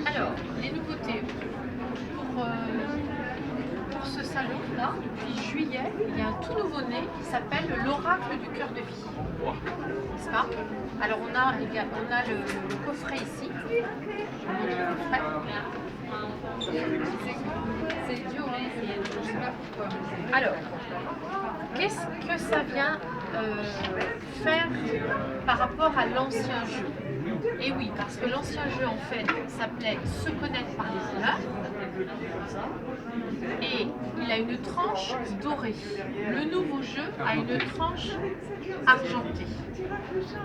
Alors, les nouveautés. Pour ce salon-là, depuis juillet, il y a un tout nouveau-né qui s'appelle l'Oracle du cœur de vie. N'est-ce pas? Alors, on a le coffret ici. Je vous montre le coffret. C'est idiot, hein? Je ne sais pas pourquoi. Alors, qu'est-ce que ça vient faire par rapport à l'ancien jeu? Et oui, parce que l'ancien jeu en fait s'appelait Se connaître par les couleurs et il a une tranche dorée. Le nouveau jeu a une tranche argentée.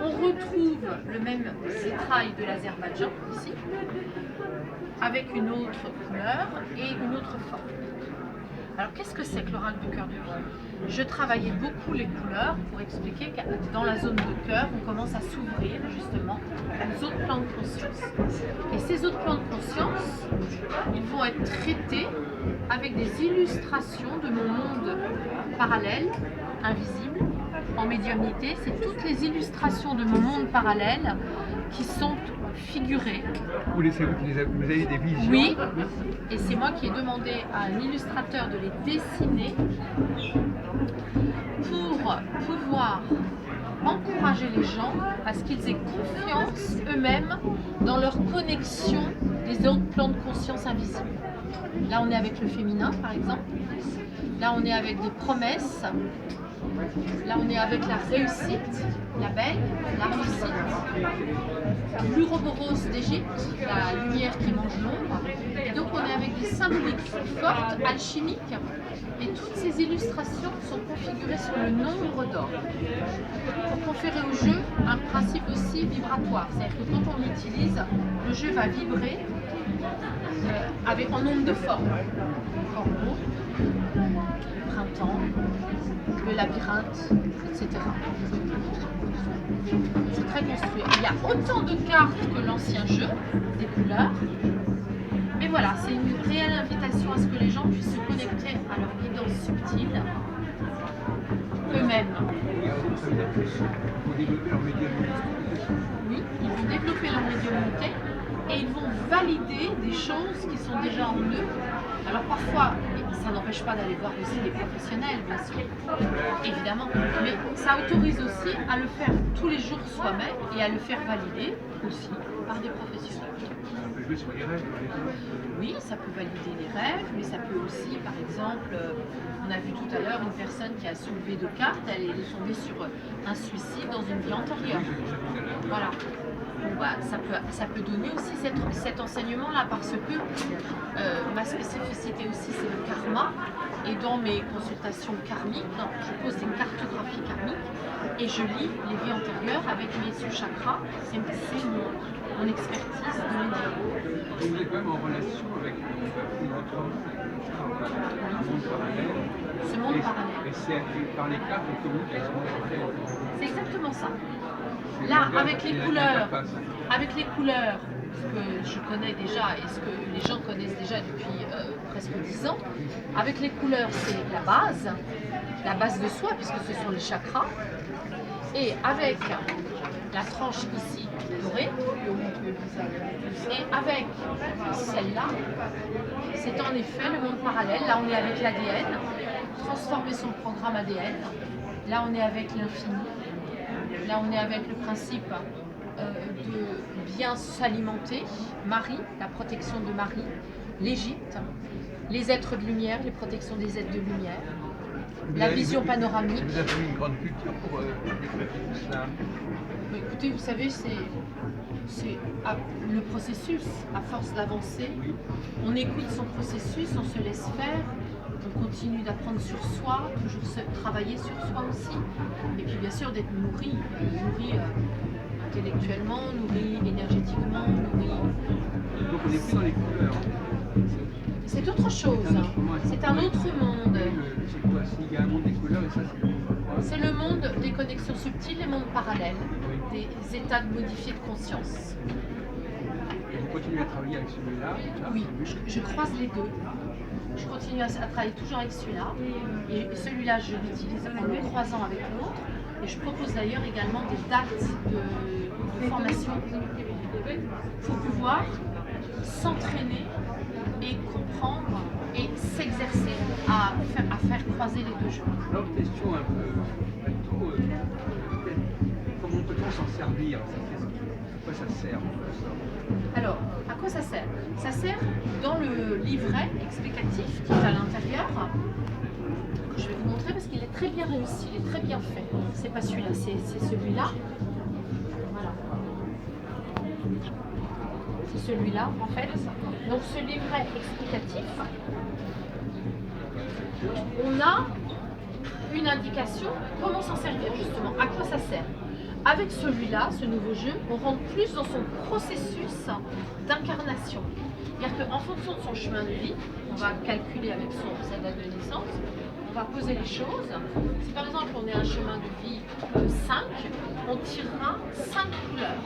On retrouve le même sétrail de l'Azerbaïdjan ici, avec une autre couleur et une autre forme. Alors qu'est-ce que c'est que l'oracle du cœur de vie? Je travaillais beaucoup les couleurs pour expliquer que dans la zone de cœur, on commence à s'ouvrir justement aux autres plans de conscience. Et ces autres plans de conscience, ils vont être traités avec des illustrations de mon monde parallèle, invisible, en médiumnité. C'est toutes les illustrations de mon monde parallèle qui sont figurées. Vous avez des visions? Oui, et c'est moi qui ai demandé à un illustrateur de les dessiner pour pouvoir encourager les gens à ce qu'ils aient confiance eux-mêmes dans leur connexion des autres plans de conscience invisibles. Là, on est avec le féminin, par exemple. Là, on est avec des promesses. Là, on est avec la réussite, l'abeille, la réussite. L'Ouroboros d'Égypte, la lumière qui mange l'ombre. Et donc, on est avec des symboliques fortes, alchimiques. Et toutes ces illustrations sont configurées sur le nombre d'or. Pour conférer au jeu un principe aussi vibratoire. C'est-à-dire que quand on l'utilise, le jeu va vibrer en nombre de formes. Corbeau, printemps, le labyrinthe, etc. C'est très construit. Il y a autant de cartes que l'ancien jeu, des couleurs. Mais voilà, c'est une réelle invitation à ce que les gens puissent se connecter à leur guidance subtile eux-mêmes. Oui, ils vont développer leur médiumnité et ils vont valider des choses qui sont déjà en eux. Alors parfois, ça n'empêche pas d'aller voir aussi des professionnels, bien sûr, évidemment, mais ça autorise aussi à le faire tous les jours soi-même et à le faire valider aussi par des professionnels. Ça peut jouer sur les rêves. Oui, ça peut valider les rêves, mais ça peut aussi, par exemple, on a vu tout à l'heure une personne qui a soulevé 2 cartes, elle est tombée sur un suicide dans une vie antérieure. Voilà. Bon, bah, ça peut donner aussi cet enseignement-là parce que ma spécificité aussi c'est le karma et dans mes consultations karmiques, je pose des cartographies karmiques et je lis les vies antérieures avec mes sous-chakras, c'est mon expertise de médium. Vous êtes quand même en relation avec notre monde parallèle. Ce monde parallèle. Et c'est par les cartes qu'on communique avec ce monde parallèle. C'est exactement ça. Là, avec les couleurs, ce que je connais déjà et ce que les gens connaissent déjà depuis presque 10 ans, avec les couleurs, c'est la base de soi, puisque ce sont les chakras, et avec la tranche ici dorée, et avec celle-là, c'est en effet le monde parallèle. Là, on est avec l'ADN, transformer son programme ADN. Là, on est avec l'infini. Là, on est avec le principe de bien s'alimenter, Marie, la protection de Marie, l'Égypte, les êtres de lumière, les protections des êtres de lumière, la vision panoramique. Vous avez une grande culture pour ça. Écoutez, vous savez, c'est le processus, à force d'avancer, on écoute son processus, on se laisse faire, on continue d'apprendre sur soi, toujours travailler sur soi aussi, et puis bien sûr d'être nourri intellectuellement, nourri énergétiquement, nourri... Donc on n'est plus dans les couleurs. C'est autre chose, c'est un autre monde. C'est quoi? Il y a un monde des couleurs et ça c'est... C'est le monde des connexions subtiles, les mondes parallèles, des états modifiés de conscience. Et vous continuez à travailler avec celui-là? Oui, je croise les deux. Je continue à travailler toujours avec celui-là. Et celui-là, je l'utilise en le croisant avec l'autre. Et je propose d'ailleurs également des dates de formation pour pouvoir s'entraîner et comprendre et s'exercer à faire croiser les deux jeux. Alors, question un peu bateau, comment peut-on s'en servir? À quoi ça sert? Alors, à quoi ça sert? Ça sert dans le livret explicatif qui est à l'intérieur. Je vais vous montrer parce qu'il est très bien réussi, il est très bien fait. C'est pas celui-là, c'est celui-là. Voilà. C'est celui-là en fait. Donc ce livret explicatif, on a une indication comment s'en servir justement, à quoi ça sert. Avec celui-là, ce nouveau jeu, on rentre plus dans son processus d'incarnation. C'est-à-dire qu'en fonction de son chemin de vie, on va calculer avec sa date de naissance, on va poser les choses. Si par exemple on est un chemin de vie 5, on tirera 5 couleurs,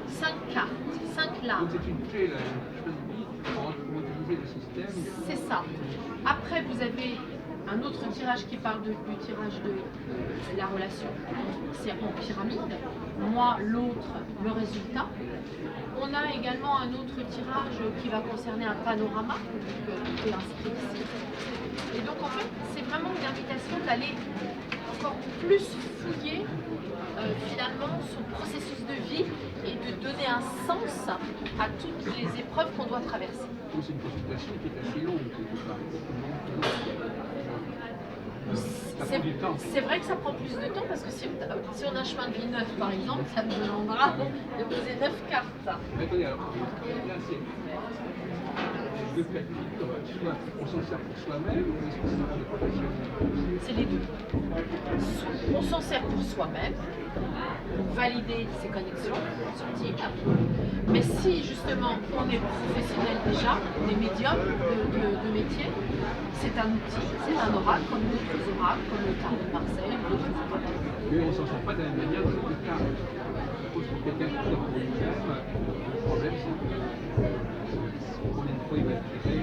5 cartes, 5 larmes. Donc c'est une clé, là, le chemin de vie, pour utiliser le système. C'est ça. Après, vous avez un autre tirage qui parle du tirage de la relation. C'est en pyramide. Moi, l'autre, le résultat. On a également un autre tirage qui va concerner un panorama, qui est inscrit ici. Et donc, en fait, c'est vraiment une invitation d'aller encore plus fouiller finalement son processus de vie et de donner un sens à toutes les épreuves qu'on doit traverser. Donc c'est une consultation qui est assez longue, quelque part. C'est vrai que ça prend plus de temps parce que si on a un chemin de vie 9 par exemple, ça nous demandera de poser 9 cartes. Mais attendez, alors, là c'est deux cas de figure, on s'en sert pour soi-même ou est-ce que c'est pour les professionnels? C'est les deux. On s'en sert pour soi-même, pour valider ses connexions subtiles. Mais si justement on est professionnel déjà, on est médium de métier, c'est un outil, c'est un oracle comme d'autres oracles, comme le tarot de Marseille, d'autres oracles. Mais on ne s'en sort pas de la même manière dans les deux cas. Je suppose que quelqu'un qui sort pour lui-même, le problème c'est combien de fois il va être créé.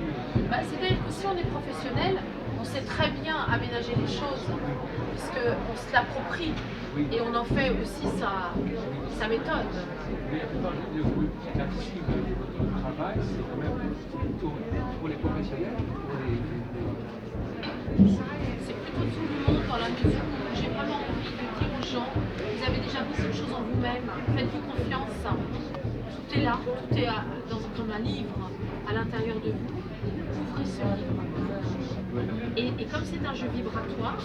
C'est-à-dire que si on est professionnel, on sait très bien aménager les choses, puisqu'on se l'approprie et on en fait aussi sa méthode. Mais la plupart du temps, la cible de votre travail, c'est quand même plutôt pour les professionnels, pour les... C'est plutôt tout le monde dans la mesure où j'ai vraiment envie de dire aux gens, vous avez déjà beaucoup de choses en vous-même, faites-vous confiance, tout est là, tout est comme un livre à l'intérieur de vous, ouvrez ce livre. Et comme c'est un jeu vibratoire,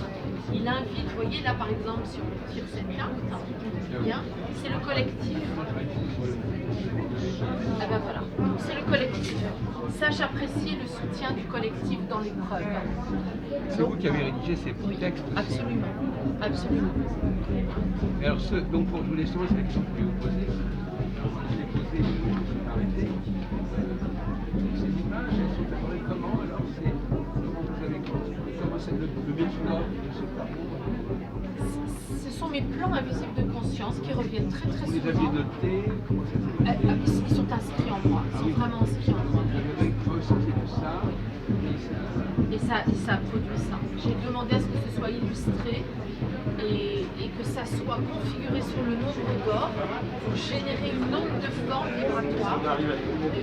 il invite, vous voyez là par exemple, si on tire cette carte, c'est le collectif. Ah ben voilà, c'est le collectif. Sache apprécier le soutien du collectif dans l'épreuve. C'est vous qui avez rédigé ces textes aussi. Absolument, absolument. Et alors, donc je voulais savoir, c'est la question que je voulais vous poser. Je l'ai posée, je vais m'arrêter. Ces images, elles sont apparues comment? Alors, comment vous avez construit? Comment c'est le making-of de ce parcours? Ce sont mes plans invisibles de conscience qui reviennent très très Vous souvent. les aviez notés? Comment ça s'est fait? Ils sont inscrits en moi, ils sont vraiment inscrits en moi. Vous avez ressenti tout ça, Et ça produit ça. J'ai demandé à ce que ce soit illustré et que ça soit configuré sur le nombre d'or pour générer une onde de forme vibratoire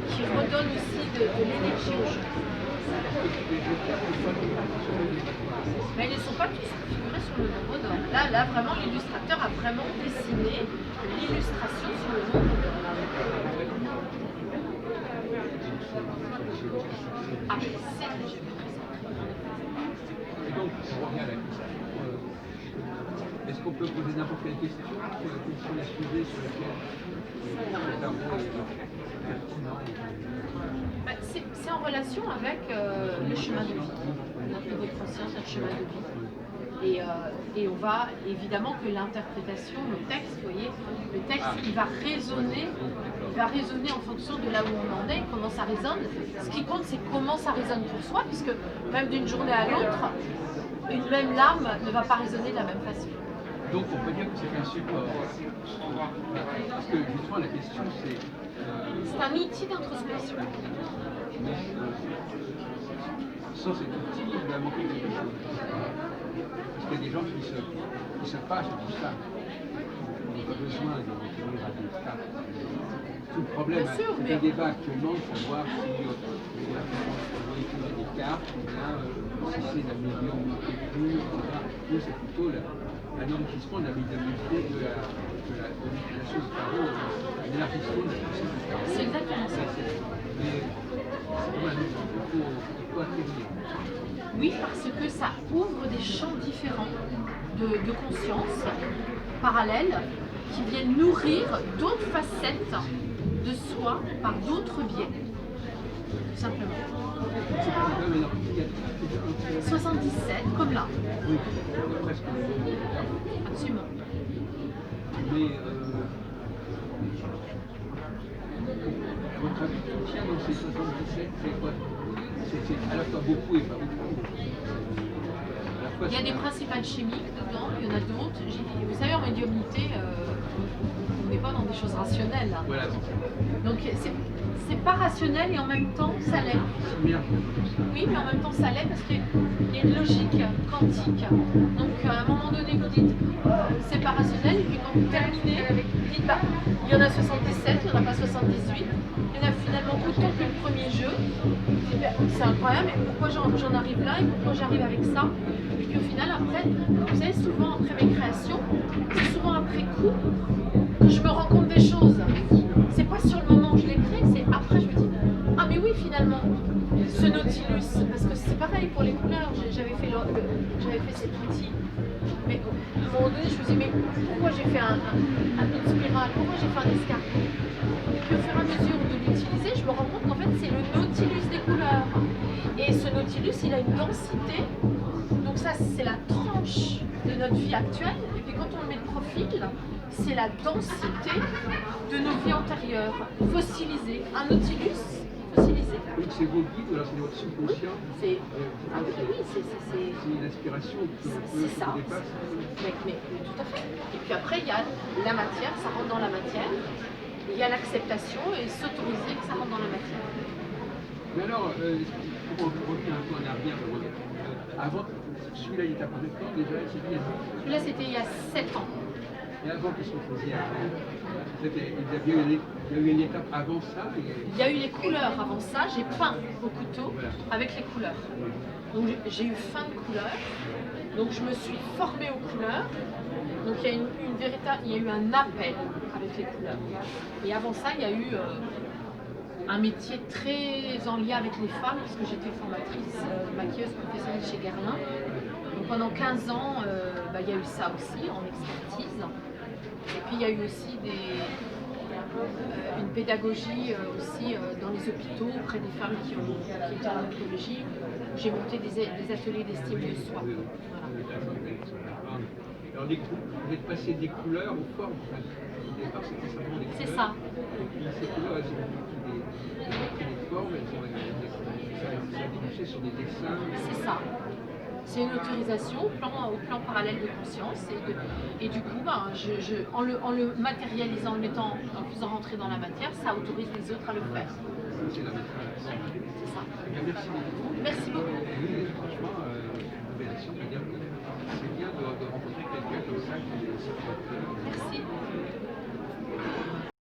qui redonne aussi de l'énergie au jeu. Mais ils ne sont pas tous configurés sur le nombre d'or. Là, vraiment, l'illustrateur a vraiment dessiné l'illustration sur le nombre d'or. Ah, c'est et donc, on revient à la question. Est-ce qu'on peut poser n'importe quelle question? Quelles sont les sujets sur lesquels le cerveau est pertinent? C'est en relation avec le chemin de vie, notre niveau de conscience, notre chemin de vie. Et on va évidemment que l'interprétation, le texte, vous voyez, le texte il va résonner en fonction de là où on en est, comment ça résonne. Ce qui compte, c'est comment ça résonne pour soi, puisque même d'une journée à l'autre, une même lame ne va pas résonner de la même façon. Donc on peut dire que c'est un support. Parce que justement la question c'est... C'est un outil d'introspection. Mais sans cet outil, il va manquer quelque chose. Parce qu'il y a des gens qui se passent de tout ça. pas besoin de recourir à des cartes. Tout le problème, Bien sûr, c'est mais- un débat actuellement de savoir si on doit utiliser des cartes ou bien si c'est la médium pure, etc. Nous, c'est plutôt l'enrichissement de la médiumnité de l'utilisation du tarot, l'élargissement de la puissance du tarot. C'est exactement ça. Mais c'est comme un outil qu'il faut acquérir. Oui, parce que ça ouvre des champs différents de conscience parallèles qui viennent nourrir d'autres facettes de soi par d'autres biais, tout simplement. C'est quand même énorme. 77, comme là, Oui, presque. absolument. Mais à votre avis, tout tient dans ces 77, c'est quoi? C'est à la fois beaucoup et pas beaucoup. À la fois, Il y a des c'est- principales chimiques dedans, il y en a d'autres. Vous savez, en médiumnité, on n'est pas dans des choses rationnelles. Voilà, c'est Donc c'est pas rationnel et en même temps ça l'est. similaire comme ça. Oui, mais en même temps ça l'est parce qu'il y a une logique quantique. Donc à un moment donné vous dites c'est pas rationnel et puis quand vous terminez, vous dites bah il y en a 77, il n'y en a pas 78. Il y en a finalement autant que le premier jeu. Vous dites, bah, c'est incroyable, mais pourquoi j'en arrive là et pourquoi j'arrive avec ça? Et puis au final après, vous savez souvent après mes créations, c'est souvent après coup que je me rends compte des choses. C'est pas sur le moment où je l'ai créé, c'est après je me dis ah mais oui finalement ce Nautilus, parce que c'est pareil pour les couleurs, j'avais fait cet outil, mais à un moment donné je me dis mais pourquoi j'ai fait une spirale, pourquoi j'ai fait un escargot? Et puis au fur et à mesure de l'utiliser, je me rends compte qu'en fait c'est le Nautilus des couleurs. Et ce Nautilus il a une densité, donc ça c'est la tranche de notre vie actuelle, et puis quand on le met de profil, c'est la densité de nos vies antérieures, fossilisées. Un Nautilus fossilisé. Donc c'est vos guides, alors c'est votre subconscient. C'est ah oui, oui, C'est une inspiration qui c'est ça. vous dépasse. Mais tout à fait. Et puis après, il y a la matière, ça rentre dans la matière. Il y a l'acceptation et s'autoriser que ça rentre dans la matière. Mais alors, pour revenir un peu en arrière, avant, celui-là il est apparu quand déjà? C'est bien. Là, c'était il y a 7 ans. Et avant, qu'est-ce que vous faisiez avant? Il y a eu une étape avant ça Il y a eu les couleurs avant ça. J'ai peint au couteau avec les couleurs. Donc j'ai eu faim de couleurs. Donc je me suis formée aux couleurs. Donc il y a il y a eu un appel avec les couleurs. Et avant ça, il y a eu un métier très en lien avec les femmes, puisque j'étais formatrice maquilleuse professionnelle chez Guerlain. Donc pendant 15 ans, il y a eu ça aussi en expertise. Et puis il y a eu aussi une pédagogie aussi dans les hôpitaux auprès des femmes qui étaient en oncologie. J'ai monté des ateliers d'estime de soi. Voilà. Alors, vous êtes passé des couleurs aux formes. Au départ, c'était simplement des couleurs. C'est ça. Et puis ces couleurs, elles ont pris des formes, ça a débouché sur des dessins. C'est ça. C'est une autorisation au plan parallèle de conscience et du coup, en le matérialisant, en le faisant rentrer dans la matière, ça autorise les autres à le faire. C'est la méthode. C'est ça. Merci beaucoup. Merci beaucoup. Oui, franchement, une révélation, c'est bien de rencontrer quelqu'un comme ça qui est aussi créateur. Merci.